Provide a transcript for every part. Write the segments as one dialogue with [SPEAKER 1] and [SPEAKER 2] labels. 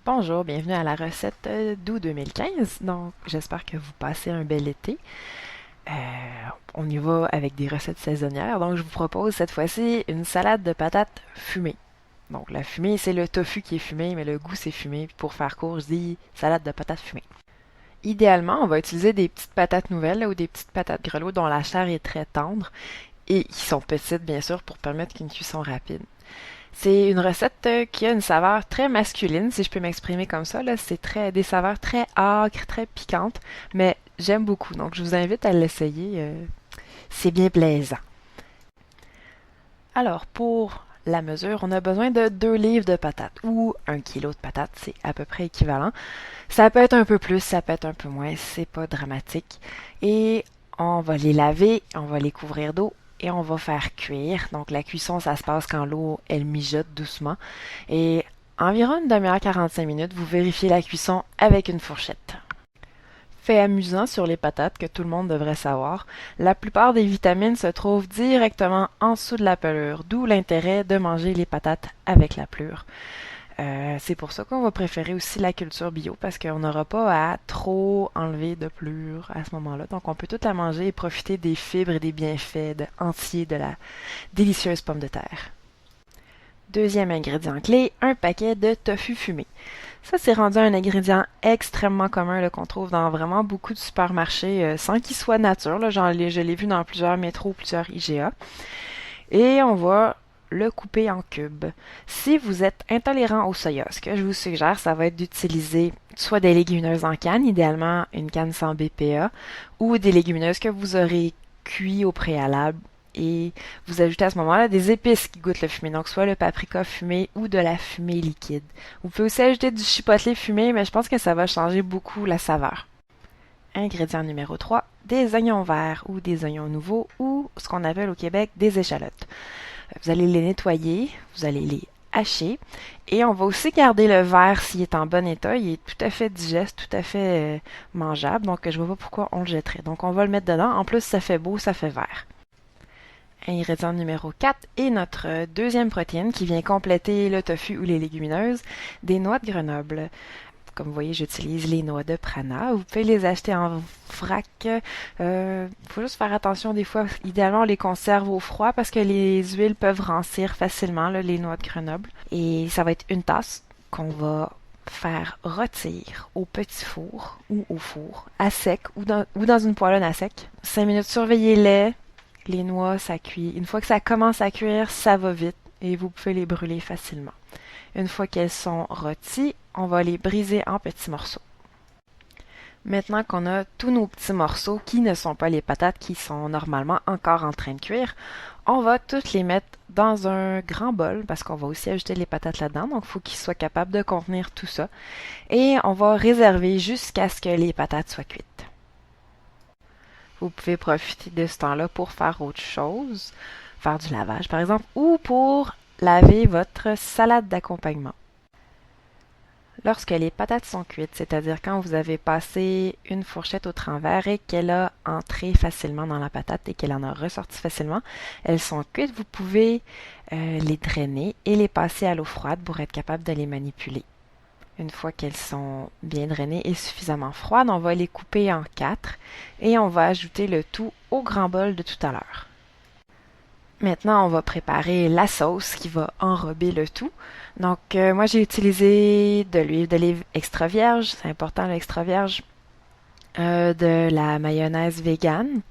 [SPEAKER 1] Bonjour, bienvenue à la recette d'août 2015. Donc, j'espère que vous passez un bel été. Euh, on y va avec des recettes saisonnières. Donc, je vous propose cette fois-ci une salade de patates fumée. Donc, la fumée, c'est le tofu qui est fumé, mais le goût, c'est fumé. Puis pour faire court, je dis salade de patates fumée. Idéalement, on va utiliser des petites patates nouvelles là, ou des petites patates grelots dont la chair est très tendre et qui sont petites, bien sûr, pour permettre une cuisson rapide. C'est une recette qui a une saveur très masculine, si je peux m'exprimer comme ça. Là. C'est des saveurs très âcres, très piquantes, mais j'aime beaucoup. Donc, je vous invite à l'essayer. C'est bien plaisant. Alors, pour la mesure, on a besoin de 2 livres de patates ou 1 kilo de patates, c'est à peu près équivalent. Ça peut être un peu plus, ça peut être un peu moins, c'est pas dramatique. Et on va les laver, on va les couvrir d'eau et on va faire cuire. Donc la cuisson, ça se passe quand l'eau, elle mijote doucement. Et environ une demi-heure, 45 minutes, vous vérifiez la cuisson avec une fourchette. Fait amusant sur les patates que tout le monde devrait savoir, la plupart des vitamines se trouvent directement en dessous de la pelure, d'où l'intérêt de manger les patates avec la pelure. C'est pour ça qu'on va préférer aussi la culture bio parce qu'on n'aura pas à trop enlever de pelure à ce moment-là. Donc on peut tout la manger et profiter des fibres et des bienfaits entiers de la délicieuse pomme de terre. Deuxième ingrédient clé, un paquet de tofu fumé. Ça, c'est rendu un ingrédient extrêmement commun là, qu'on trouve dans vraiment beaucoup de supermarchés sans qu'il soit nature. Là, je l'ai vu dans plusieurs métros, plusieurs IGA. Et on va le couper en cubes. Si vous êtes intolérant au soya, ce que je vous suggère, ça va être d'utiliser soit des légumineuses en canne, idéalement une canne sans BPA, ou des légumineuses que vous aurez cuit au préalable et vous ajoutez à ce moment-là des épices qui goûtent le fumé, donc soit le paprika fumé ou de la fumée liquide. Vous pouvez aussi ajouter du chipotle fumé, mais je pense que ça va changer beaucoup la saveur. Ingrédient numéro 3, des oignons verts ou des oignons nouveaux ou ce qu'on appelle au Québec des échalotes. Vous allez les nettoyer, vous allez les hacher et on va aussi garder le vert s'il est en bon état. Il est tout à fait digeste, tout à fait mangeable, donc je vois pas pourquoi on le jetterait. Donc on va le mettre dedans. En plus, ça fait beau, ça fait vert. Ingrédient numéro 4 et notre deuxième protéine qui vient compléter le tofu ou les légumineuses, des noix de Grenoble. Comme vous voyez, j'utilise les noix de Prana. Vous pouvez les acheter en vrac. Faut juste faire attention des fois. Idéalement, on les conserve au froid parce que les huiles peuvent rancir facilement, là, les noix de Grenoble. Et ça va être une tasse qu'on va faire rôtir au petit four ou au four, à sec ou dans une poêlonne à sec. 5 minutes, surveillez-les. Les noix, ça cuit. Une fois que ça commence à cuire, ça va vite et vous pouvez les brûler facilement. Une fois qu'elles sont rôties, on va les briser en petits morceaux. Maintenant qu'on a tous nos petits morceaux qui ne sont pas les patates qui sont normalement encore en train de cuire, on va toutes les mettre dans un grand bol parce qu'on va aussi ajouter les patates là-dedans, donc il faut qu'ils soient capables de contenir tout ça. Et on va réserver jusqu'à ce que les patates soient cuites. Vous pouvez profiter de ce temps-là pour faire autre chose, faire du lavage par exemple, ou pour laver votre salade d'accompagnement. Lorsque les patates sont cuites, c'est-à-dire quand vous avez passé une fourchette au travers et qu'elle a entré facilement dans la patate et qu'elle en a ressorti facilement, elles sont cuites, vous pouvez les drainer et les passer à l'eau froide pour être capable de les manipuler. Une fois qu'elles sont bien drainées et suffisamment froides, on va les couper en 4 et on va ajouter le tout au grand bol de tout à l'heure. Maintenant, on va préparer la sauce qui va enrober le tout. Donc, moi, j'ai utilisé de l'huile d'olive extra vierge, c'est important l'extra vierge, de la mayonnaise végane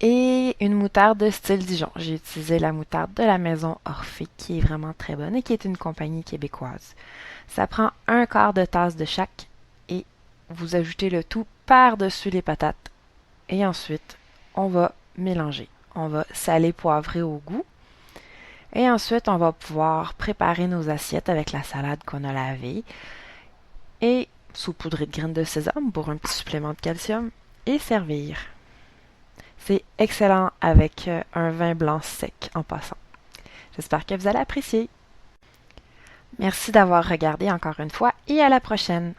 [SPEAKER 1] et une moutarde de style Dijon. J'ai utilisé la moutarde de la maison Orphée qui est vraiment très bonne et qui est une compagnie québécoise. Ça prend un quart de tasse de chaque et vous ajoutez le tout par-dessus les patates. Et ensuite, on va mélanger. On va saler, poivrer au goût. Et ensuite, on va pouvoir préparer nos assiettes avec la salade qu'on a lavée et saupoudrer de graines de sésame pour un petit supplément de calcium et servir. C'est excellent avec un vin blanc sec en passant. J'espère que vous allez apprécier. Merci d'avoir regardé encore une fois et à la prochaine.